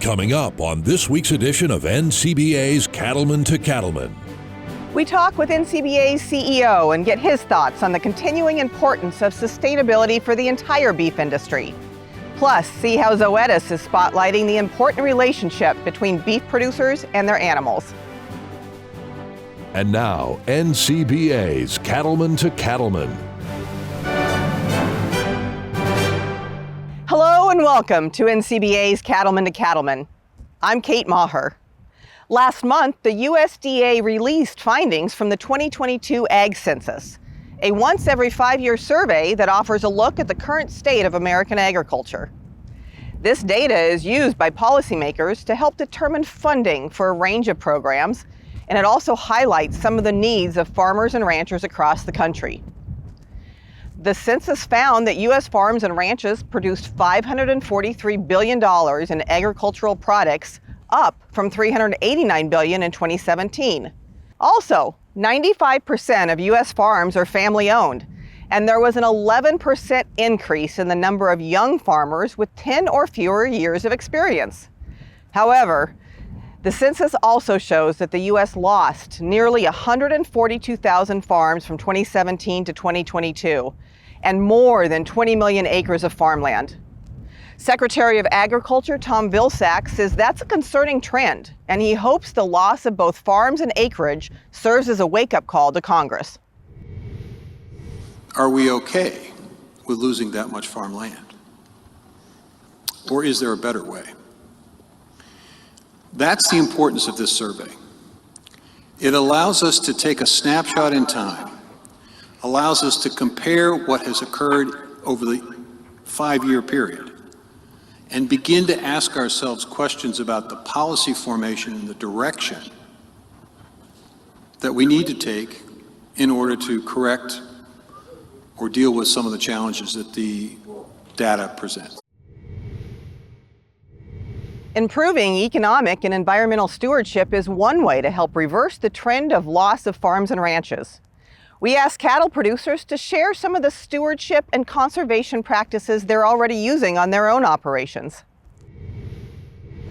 Coming up on this week's edition of NCBA's Cattlemen to Cattlemen. We talk with NCBA's CEO and get his thoughts on the continuing importance of sustainability for the entire beef industry. Plus, see how Zoetis is spotlighting the important relationship between beef producers and their animals. And now, NCBA's Cattlemen to Cattlemen. Hello and welcome to NCBA's Cattlemen to Cattlemen. I'm Kate Maher. Last month, the USDA released findings from the 2022 Ag Census, a once every 5-year survey that offers a look at the current state of American agriculture. This data is used by policymakers to help determine funding for a range of programs, and it also highlights some of the needs of farmers and ranchers across the country. The census found that U.S. farms and ranches produced $543 billion in agricultural products, up from $389 billion in 2017. Also, 95% of U.S. farms are family-owned, and there was an 11% increase in the number of young farmers with 10 or fewer years of experience. However, the census also shows that the U.S. lost nearly 142,000 farms from 2017 to 2022, and more than 20 million acres of farmland. Secretary of Agriculture Tom Vilsack says that's a concerning trend, and he hopes the loss of both farms and acreage serves as a wake-up call to Congress. Are we okay with losing that much farmland? Or is there a better way? That's the importance of this survey. It allows us to take a snapshot in time, allows us to compare what has occurred over the 5-year period, and begin to ask ourselves questions about the policy formation and the direction that we need to take in order to correct or deal with some of the challenges that the data presents. Improving economic and environmental stewardship is one way to help reverse the trend of loss of farms and ranches. We asked cattle producers to share some of the stewardship and conservation practices they're already using on their own operations.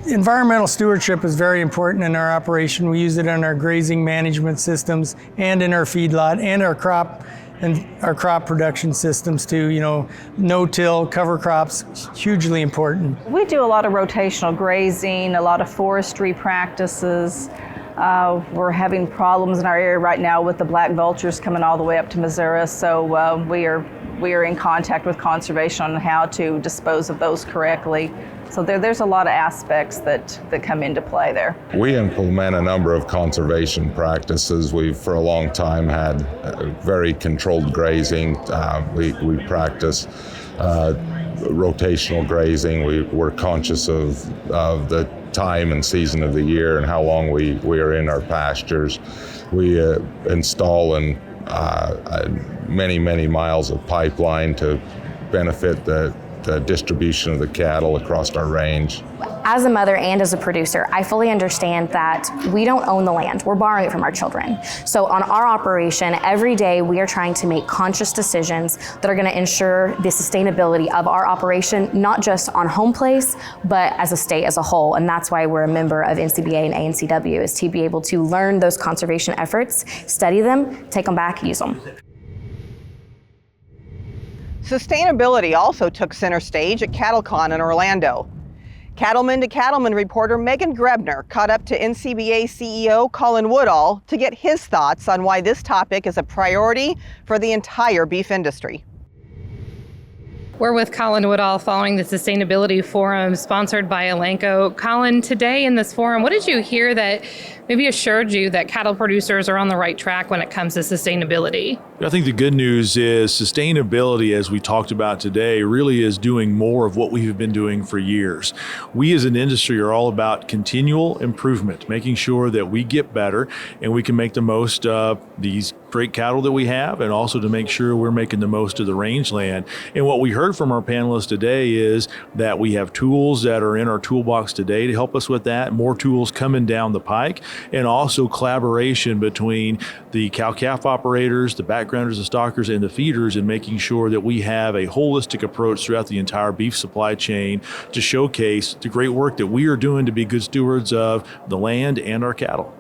Environmental stewardship is very important in our operation. We use it in our grazing management systems and in our feedlot and our crop production systems too. No-till, cover crops, hugely important. We do a lot of rotational grazing, a lot of forestry practices. We're having problems in our area right now with the black vultures coming all the way up to Missouri, so we are in contact with conservation on how to dispose of those correctly. So there's a lot of aspects that come into play there. We implement a number of conservation practices. We've for a long time had very controlled grazing. We practice rotational grazing. We're conscious of the time and season of the year and how long we are in our pastures. We install many miles of pipeline to benefit the distribution of the cattle across our range. As a mother and as a producer, I fully understand that we don't own the land. We're borrowing it from our children. So on our operation, every day we are trying to make conscious decisions that are going to ensure the sustainability of our operation, not just on home place, but as a state as a whole. And that's why we're a member of NCBA and ANCW, is to be able to learn those conservation efforts, study them, take them back, use them. Sustainability also took center stage at CattleCon in Orlando. Cattlemen to Cattlemen reporter Megan Grebner caught up to NCBA CEO Colin Woodall to get his thoughts on why this topic is a priority for the entire beef industry. We're with Colin Woodall following the Sustainability Forum sponsored by Elanco. Colin, today in this forum, what did you hear that maybe assured you that cattle producers are on the right track when it comes to sustainability? I think the good news is sustainability, as we talked about today, really is doing more of what we have been doing for years. We as an industry are all about continual improvement, making sure that we get better and we can make the most of these great cattle that we have, and also to make sure we're making the most of the rangeland. And what we heard from our panelists today is that we have tools that are in our toolbox today to help us with that, more tools coming down the pike, and also collaboration between the cow-calf operators, the backgrounders, the stockers, and the feeders, in making sure that we have a holistic approach throughout the entire beef supply chain to showcase the great work that we are doing to be good stewards of the land and our cattle.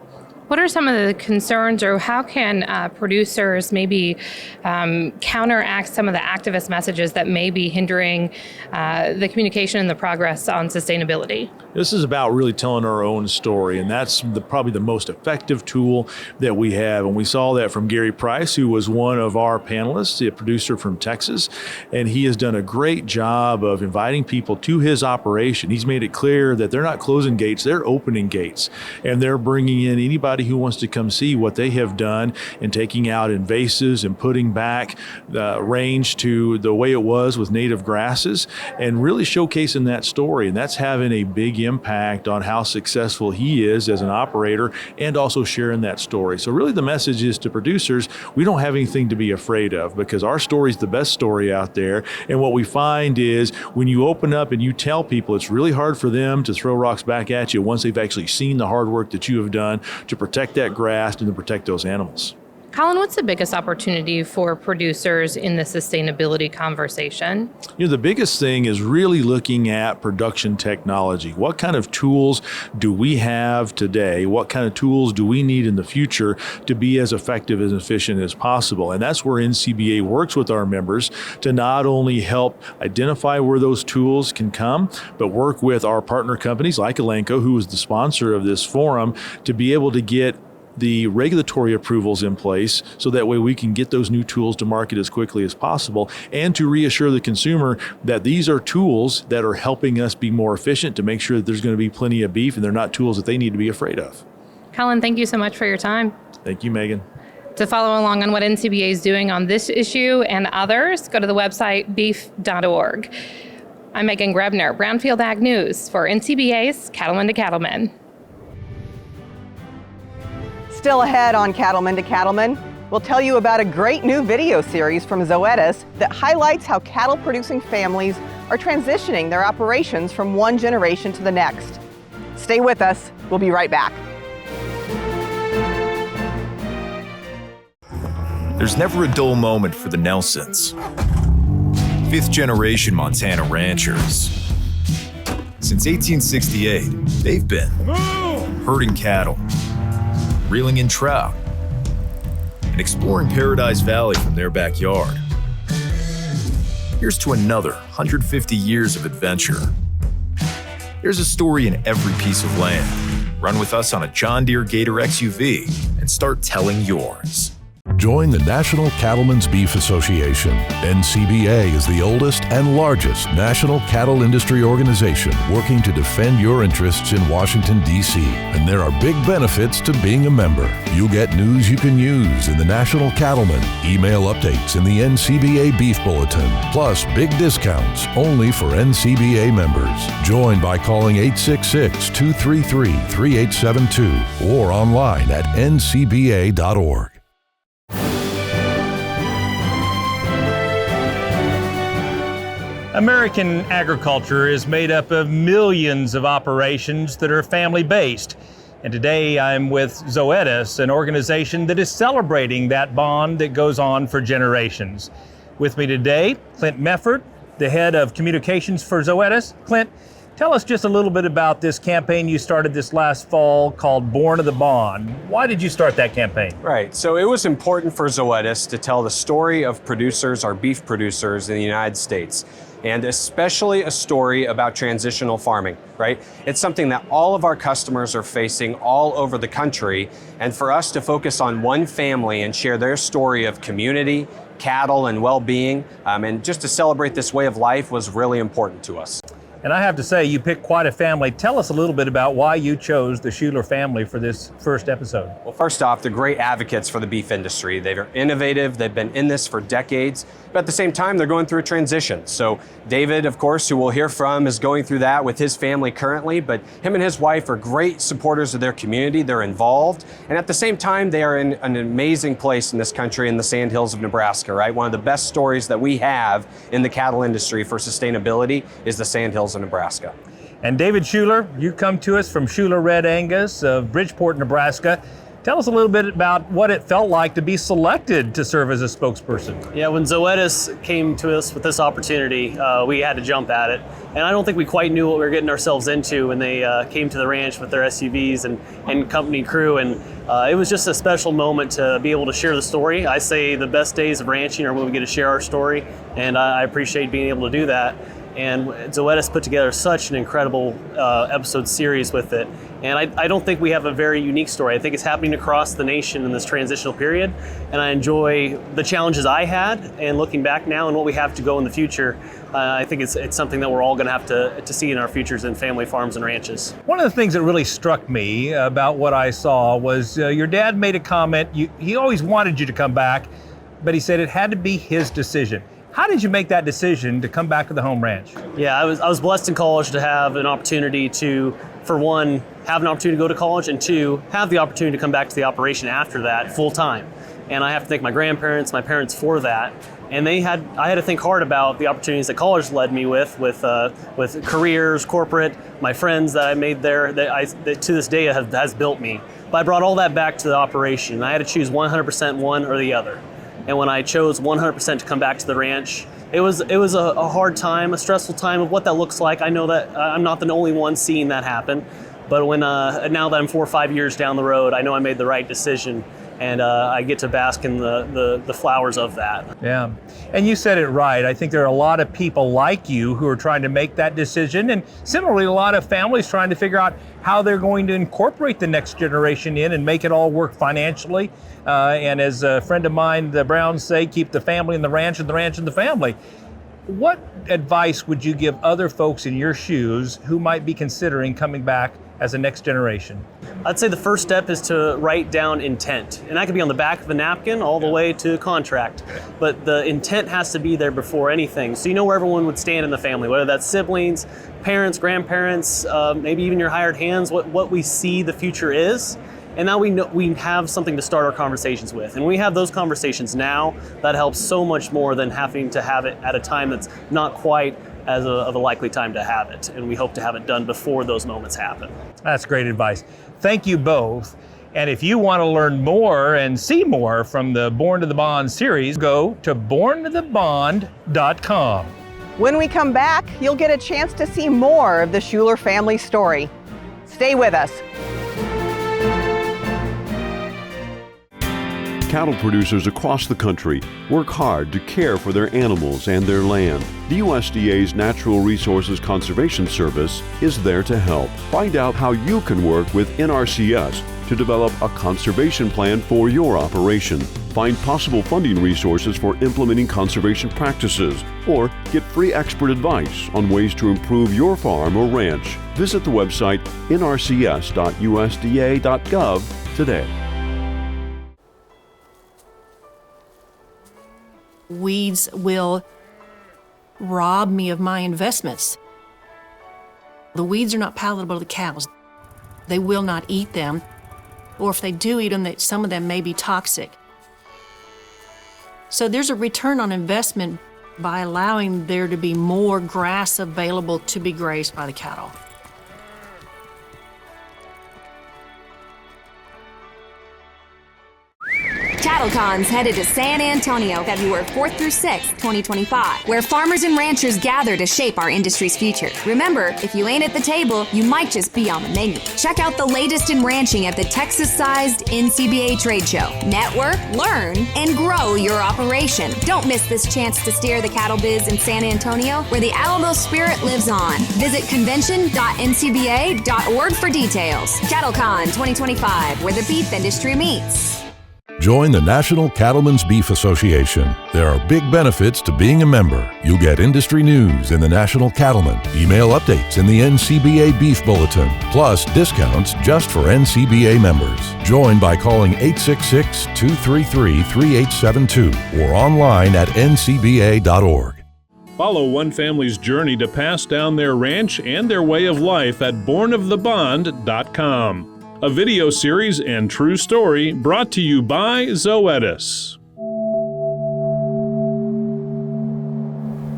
What are some of the concerns, or how can producers maybe counteract some of the activist messages that may be hindering the communication and the progress on sustainability? This is about really telling our own story, and that's probably the most effective tool that we have. And we saw that from Gary Price, who was one of our panelists, a producer from Texas, and he has done a great job of inviting people to his operation. He's made it clear that they're not closing gates, they're opening gates, and they're bringing in anybody who wants to come see what they have done in taking out invasives and putting back the range to the way it was with native grasses, and really showcasing that story. And that's having a big impact on how successful he is as an operator, and also sharing that story. So really the message is to producers, we don't have anything to be afraid of, because our story is the best story out there. And what we find is when you open up and you tell people, it's really hard for them to throw rocks back at you once they've actually seen the hard work that you have done to protect that grass and to protect those animals. Colin, what's the biggest opportunity for producers in the sustainability conversation? The biggest thing is really looking at production technology. What kind of tools do we have today? What kind of tools do we need in the future to be as effective and efficient as possible? And that's where NCBA works with our members to not only help identify where those tools can come, but work with our partner companies like Elanco, who is the sponsor of this forum, to be able to get the regulatory approvals in place so that way we can get those new tools to market as quickly as possible, and to reassure the consumer that these are tools that are helping us be more efficient, to make sure that there's going to be plenty of beef and they're not tools that they need to be afraid of. Colin, thank you so much for your time. Thank you, Megan. To follow along on what NCBA is doing on this issue and others, go to the website beef.org. I'm Megan Grebner, Brownfield Ag News for NCBA's Cattlemen to Cattlemen. Still ahead on Cattlemen to Cattlemen, we'll tell you about a great new video series from Zoetis that highlights how cattle-producing families are transitioning their operations from one generation to the next. Stay with us. We'll be right back. There's never a dull moment for the Nelsons. Fifth-generation Montana ranchers. Since 1868, they've been herding cattle, reeling in trout, and exploring Paradise Valley from their backyard. Here's to another 150 years of adventure. There's a story in every piece of land. Run with us on a John Deere Gator XUV and start telling yours. Join the National Cattlemen's Beef Association. NCBA is the oldest and largest national cattle industry organization working to defend your interests in Washington, D.C. And there are big benefits to being a member. You'll get news you can use in the National Cattlemen, email updates in the NCBA Beef Bulletin, plus big discounts only for NCBA members. Join by calling 866-233-3872 or online at ncba.org. American agriculture is made up of millions of operations that are family-based. And today I'm with Zoetis, an organization that is celebrating that bond that goes on for generations. With me today, Clint Mefford, the head of communications for Zoetis. Clint, tell us just a little bit about this campaign you started this last fall called Born of the Bond. Why did you start that campaign? Right, so it was important for Zoetis to tell the story of producers, our beef producers in the United States, and especially a story about transitional farming, right? It's something that all of our customers are facing all over the country, and for us to focus on one family and share their story of community, cattle, and well-being, and just to celebrate this way of life was really important to us. And I have to say, you picked quite a family. Tell us a little bit about why you chose the Schuler family for this first episode. Well, first off, they're great advocates for the beef industry. They're innovative, they've been in this for decades, but at the same time, they're going through a transition. So David, of course, who we'll hear from, is going through that with his family currently, but him and his wife are great supporters of their community. They're involved, and at the same time, they are in an amazing place in this country in the Sandhills of Nebraska, right? One of the best stories that we have in the cattle industry for sustainability is the Sandhills of Nebraska. And David Schuler, you come to us from Schuler Red Angus of Bridgeport, Nebraska. Tell us a little bit about what it felt like to be selected to serve as a spokesperson. Yeah, when Zoetis came to us with this opportunity, we had to jump at it. And I don't think we quite knew what we were getting ourselves into when they came to the ranch with their SUVs and company crew. And it was just a special moment to be able to share the story. I say the best days of ranching are when we get to share our story, and I appreciate being able to do that. And Zoetis put together such an incredible episode series with it. And I don't think we have a very unique story. I think it's happening across the nation in this transitional period. And I enjoy the challenges I had, and looking back now and what we have to go in the future, I think it's something that we're all gonna have to see in our futures in family farms and ranches. One of the things that really struck me about what I saw was your dad made a comment. He always wanted you to come back, but he said it had to be his decision. How did you make that decision to come back to the home ranch? Yeah, I was blessed in college to have an opportunity to, for one, have an opportunity to go to college, and two, have the opportunity to come back to the operation after that full time. And I have to thank my grandparents, my parents for that. And I had to think hard about the opportunities that college led me with careers, corporate, my friends that I made there that to this day has built me. But I brought all that back to the operation. I had to choose 100% one or the other. And when I chose 100% to come back to the ranch, it was a hard time, a stressful time of what that looks like. I know that I'm not the only one seeing that happen, but when now that I'm 4 or 5 years down the road, I know I made the right decision, and I get to bask in the flowers of that. Yeah, and you said it right. I think there are a lot of people like you who are trying to make that decision, and similarly, a lot of families trying to figure out how they're going to incorporate the next generation in and make it all work financially. And as a friend of mine, the Browns say, keep the family in the ranch and the ranch in the family. What advice would you give other folks in your shoes who might be considering coming back as a next generation? I'd say the first step is to write down intent. And that could be on the back of a napkin all the way to contract. But the intent has to be there before anything. So you know where everyone would stand in the family, whether that's siblings, parents, grandparents, maybe even your hired hands, what we see the future is. And now we have something to start our conversations with. And when we have those conversations now, that helps so much more than having to have it at a time that's not quite of a likely time to have it. And we hope to have it done before those moments happen. That's great advice. Thank you both. And if you want to learn more and see more from the Born to the Bond series, go to borntothebond.com. When we come back, you'll get a chance to see more of the Schuler family story. Stay with us. Cattle producers across the country work hard to care for their animals and their land. The USDA's Natural Resources Conservation Service is there to help. Find out how you can work with NRCS to develop a conservation plan for your operation. Find possible funding resources for implementing conservation practices, or get free expert advice on ways to improve your farm or ranch. Visit the website nrcs.usda.gov today. Weeds will rob me of my investments. The weeds are not palatable to the cows. They will not eat them, or if they do eat them, some of them may be toxic. So there's a return on investment by allowing there to be more grass available to be grazed by the cattle. CattleCon's headed to San Antonio, February 4th through 6th, 2025, where farmers and ranchers gather to shape our industry's future. Remember, if you ain't at the table, you might just be on the menu. Check out the latest in ranching at the Texas-sized NCBA trade show. Network, learn, and grow your operation. Don't miss this chance to steer the cattle biz in San Antonio, where the Alamo spirit lives on. Visit convention.ncba.org for details. CattleCon 2025, where the beef industry meets. Join the National Cattlemen's Beef Association. There are big benefits to being a member. You'll get industry news in the National Cattlemen, email updates in the NCBA Beef Bulletin, plus discounts just for NCBA members. Join by calling 866-233-3872 or online at ncba.org. Follow one family's journey to pass down their ranch and their way of life at bornofthebond.com. A video series and true story brought to you by Zoetis.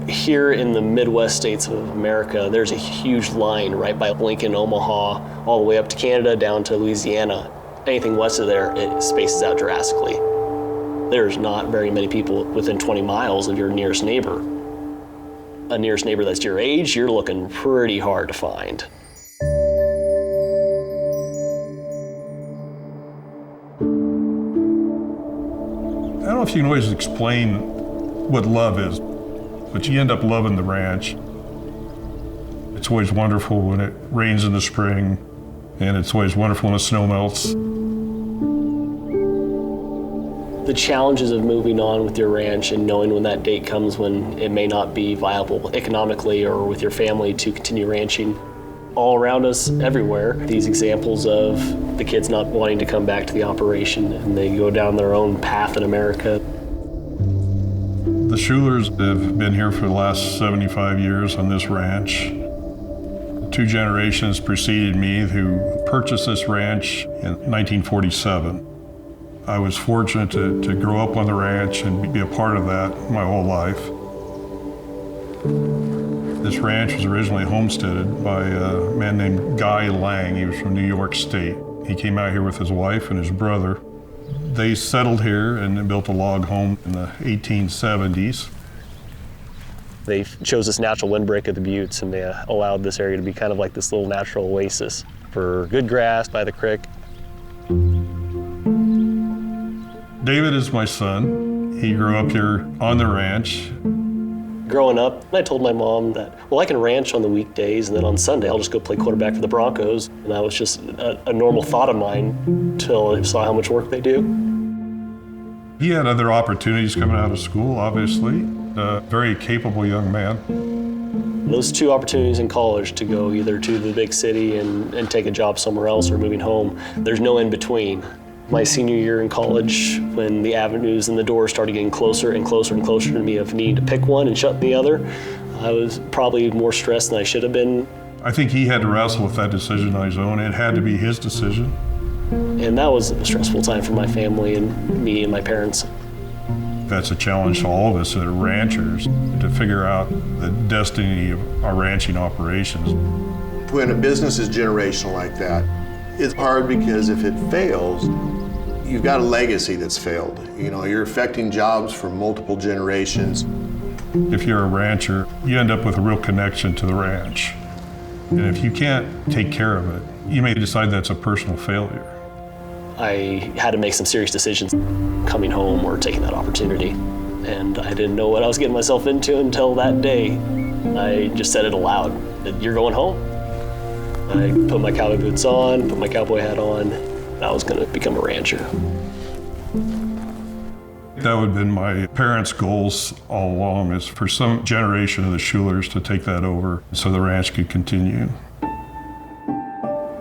Here in the Midwest states of America, there's a huge line right by Lincoln, Omaha, all the way up to Canada, down to Louisiana. Anything west of there, it spaces out drastically. There's not very many people within 20 miles of your nearest neighbor. A nearest neighbor that's your age, you're looking pretty hard to find. I don't know if you can always explain what love is, but you end up loving the ranch. It's always wonderful when it rains in the spring, and it's always wonderful when the snow melts. The challenges of moving on with your ranch and knowing when that date comes when it may not be viable economically or with your family to continue ranching. All around us, everywhere, these examples of the kids not wanting to come back to the operation and they go down their own path in America. The Schulers have been here for the last 75 years on this ranch. 2 generations preceded me who purchased this ranch in 1947. I was fortunate to grow up on the ranch and be a part of that my whole life. This ranch was originally homesteaded by a man named Guy Lang. He was from New York State. He came out here with his wife and his brother. They settled here and built a log home in the 1870s. They chose this natural windbreak of the buttes and they allowed this area to be kind of like this little natural oasis for good grass by the creek. David is my son. He grew up here on the ranch. Growing up, I told my mom that, well, I can ranch on the weekdays and then on Sunday I'll just go play quarterback for the Broncos. And that was just a normal thought of mine until I saw how much work they do. He had other opportunities coming out of school, obviously. A very capable young man. Those 2 opportunities in college to go either to the big city and take a job somewhere else or moving home, there's no in between. My senior year in college, when the avenues and the doors started getting closer and closer and closer to me of needing to pick one and shut the other, I was probably more stressed than I should have been. I think he had to wrestle with that decision on his own. It had to be his decision. And that was a stressful time for my family and me and my parents. That's a challenge to all of us that are ranchers, to figure out the destiny of our ranching operations. When a business is generational like that, it's hard because if it fails, you've got a legacy that's failed. You know, you're affecting jobs for multiple generations. If you're a rancher, you end up with a real connection to the ranch. And if you can't take care of it, you may decide that's a personal failure. I had to make some serious decisions coming home or taking that opportunity. And I didn't know what I was getting myself into until that day. I just said it aloud, "You're going home." I put my cowboy boots on, put my cowboy hat on, and I was gonna become a rancher. That would have been my parents' goals all along, is for some generation of the Schulers to take that over so the ranch could continue.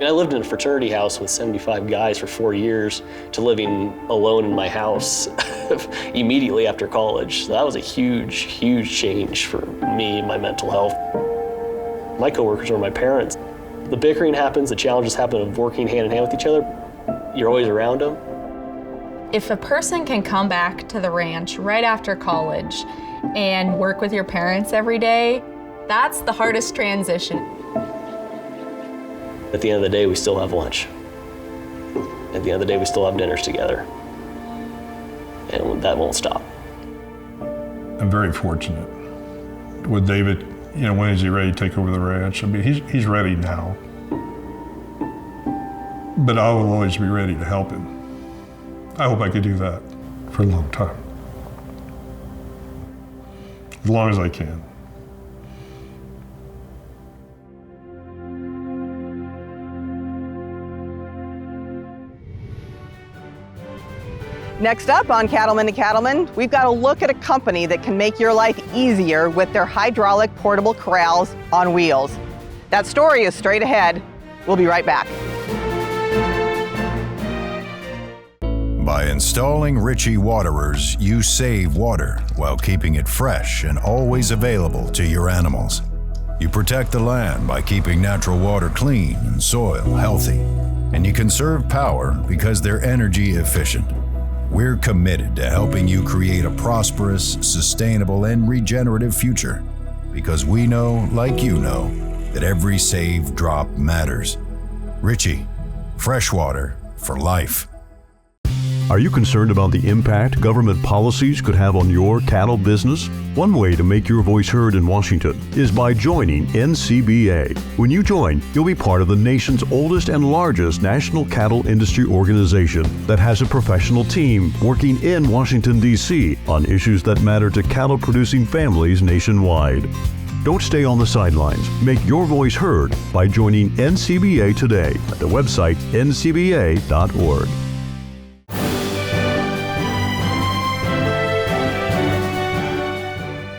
I lived in a fraternity house with 75 guys for 4 years to living alone in my house immediately after college. So that was a huge, huge change for me and my mental health. My coworkers were my parents. The bickering happens, the challenges happen of working hand in hand with each other. You're always around them. If a person can come back to the ranch right after college and work with your parents every day, that's the hardest transition. At the end of the day, we still have lunch. At the end of the day, we still have dinners together. And that won't stop. I'm very fortunate. With David, you know, when is he ready to take over the ranch? I mean, he's ready now. But I will always be ready to help him. I hope I could do that for a long time. As long as I can. Next up on Cattlemen to Cattlemen, we've got a look at a company that can make your life easier with their hydraulic portable corrals on wheels. That story is straight ahead. We'll be right back. By installing Ritchie waterers, you save water while keeping it fresh and always available to your animals. You protect the land by keeping natural water clean and soil healthy. And you conserve power because they're energy efficient. We're committed to helping you create a prosperous, sustainable, and regenerative future. Because we know, like you know, that every saved drop matters. Ritchie, fresh water for life. Are you concerned about the impact government policies could have on your cattle business? One way to make your voice heard in Washington is by joining NCBA. When you join, you'll be part of the nation's oldest and largest national cattle industry organization that has a professional team working in Washington, D.C. on issues that matter to cattle-producing families nationwide. Don't stay on the sidelines. Make your voice heard by joining NCBA today at the website ncba.org.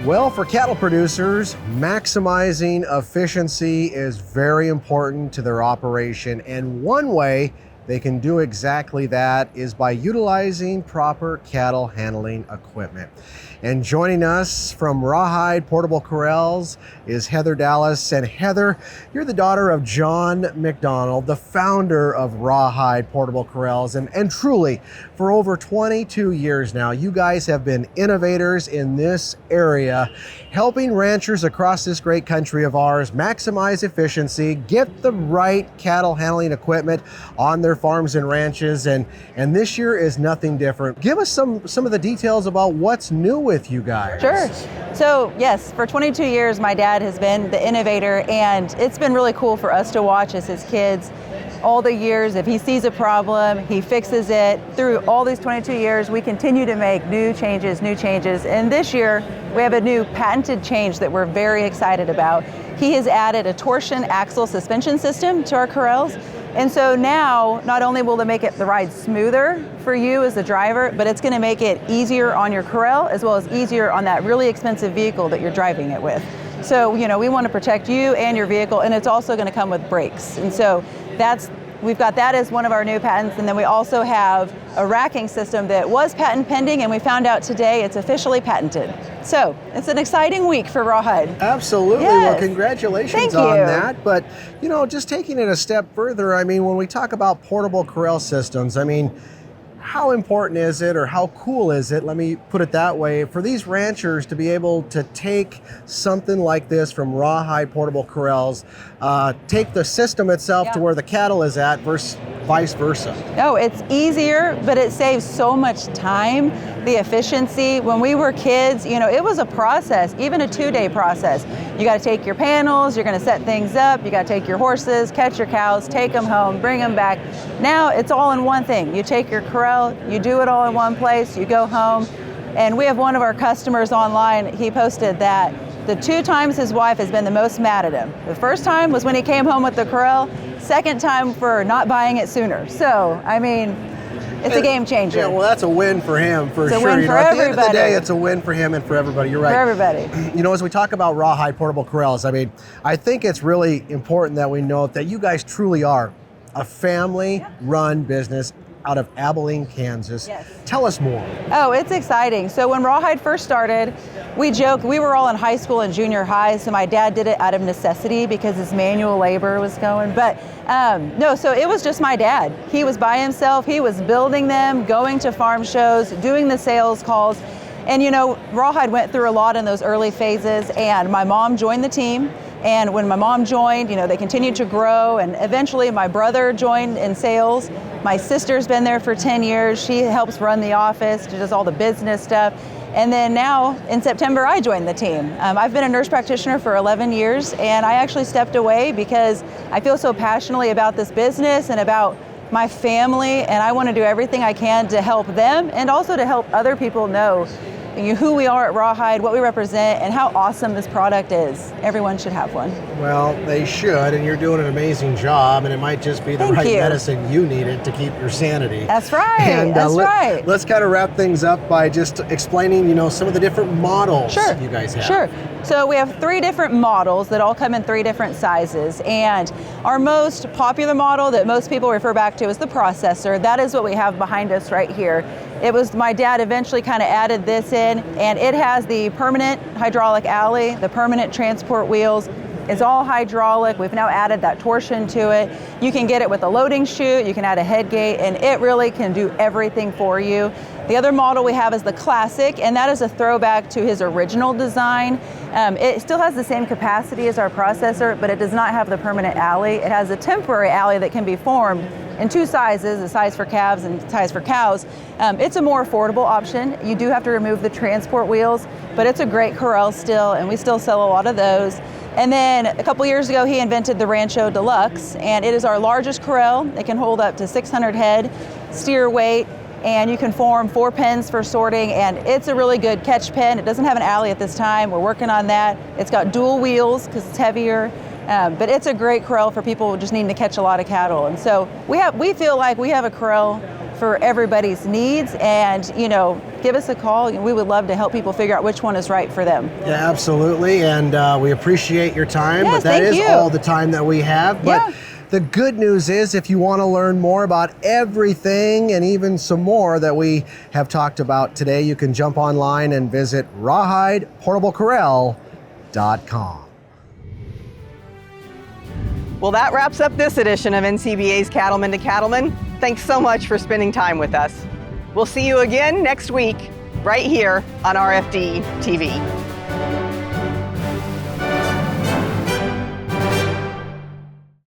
Well, for cattle producers, maximizing efficiency is very important to their operation, and one way they can do exactly that is by utilizing proper cattle handling equipment. And joining us from Rawhide Portable Corrals is Heather Dallas. And Heather, you're the daughter of John McDonald, the founder of Rawhide Portable Corrals. And truly, for over 22 years now, you guys have been innovators in this area, helping ranchers across this great country of ours maximize efficiency, get the right cattle handling equipment on their farms and ranches. And this year is nothing different. Give us some of the details about what's new with you guys. Sure. So yes, for 22 years, my dad has been the innovator, and it's been really cool for us to watch as his kids. All the years, if he sees a problem, he fixes it. Through all these 22 years, we continue to make new changes. And this year, we have a new patented change that we're very excited about. He has added a torsion axle suspension system to our corrals. And so now, not only will it make the ride smoother for you as the driver, but it's going to make it easier on your corral as well as easier on that really expensive vehicle that you're driving it with. So, we want to protect you and your vehicle, and it's also going to come with brakes. And so we've got that as one of our new patents. And then we also have a racking system that was patent pending, and we found out today it's officially patented. So it's an exciting week for Rawhide. Absolutely. Yes. Well, congratulations Thank on you. that. But, just taking it a step further, when we talk about portable corral systems, how important is it, or how cool is it, let me put it that way, for these ranchers to be able to take something like this from Rawhide Portable Corrals, take the system itself to where the cattle is at versus vice versa? No, it's easier, but it saves so much time, the efficiency. When we were kids, it was a process, even a 2-day process. You got to take your panels, you're going to set things up, you got to take your horses, catch your cows, take them home, bring them back. Now it's all in one thing. You take your corral, you do it all in one place, you go home. And we have one of our customers online, he posted that the 2 times his wife has been the most mad at him. The first time was when he came home with the corral, second time for not buying it sooner. So, it's a game changer. Yeah, well, that's a win for him, for it's sure. A win for at everybody. the end of the day, it's a win for him and for everybody. You're right. For everybody. As we talk about Rawhide Portable Corrals, I think it's really important that we note that you guys truly are a family-run business out of Abilene, Kansas. Yes. Tell us more. Oh, it's exciting. So when Rawhide first started, we joked, we were all in high school and junior high, so my dad did it out of necessity because his manual labor was going. But no, so it was just my dad. He was by himself, he was building them, going to farm shows, doing the sales calls. And Rawhide went through a lot in those early phases, and my mom joined the team. And when my mom joined, they continued to grow, and eventually my brother joined in sales. My sister's been there for 10 years. She helps run the office, she does all the business stuff. And then now in September, I joined the team. I've been a nurse practitioner for 11 years, and I actually stepped away because I feel so passionately about this business and about my family, and I want to do everything I can to help them and also to help other people know who we are at Rawhide, what we represent, and how awesome this product is. Everyone should have one. Well, they should, and you're doing an amazing job, and it might just be the Thank right you. medicine you needed to keep your sanity. That's right. And That's right. Let's kind of wrap things up by just explaining, some of the different models you guys have. Sure. So we have 3 different models that all come in 3 different sizes, and our most popular model that most people refer back to is the processor. That is what we have behind us right here. It was my dad eventually kind of added this in, and it has the permanent hydraulic alley, the permanent transport wheels. It's all hydraulic. We've now added that torsion to it. You can get it with a loading chute, you can add a head gate, and it really can do everything for you. The other model we have is the Classic, and that is a throwback to his original design. It still has the same capacity as our processor, but it does not have the permanent alley. It has a temporary alley that can be formed in 2 sizes, a size for calves and a size for cows. It's a more affordable option. You do have to remove the transport wheels, but it's a great corral still, and we still sell a lot of those. And then a couple years ago, he invented the Rancho Deluxe, and it is our largest corral. It can hold up to 600 head, steer weight, and you can form 4 pens for sorting, and it's a really good catch pen. It doesn't have an alley at this time. We're working on that. It's got dual wheels because it's heavier, but it's a great corral for people just needing to catch a lot of cattle. And so we feel like we have a corral for everybody's needs, and give us a call. We would love to help people figure out which one is right for them. Yeah, absolutely, and we appreciate your time, Yes, but that thank is you. all the time that we have. But Yeah. the good news is, if you want to learn more about everything and even some more that we have talked about today, you can jump online and visit rawhideportablecorral.com. Well, that wraps up this edition of NCBA's Cattlemen to Cattlemen. Thanks so much for spending time with us. We'll see you again next week, right here on RFD TV.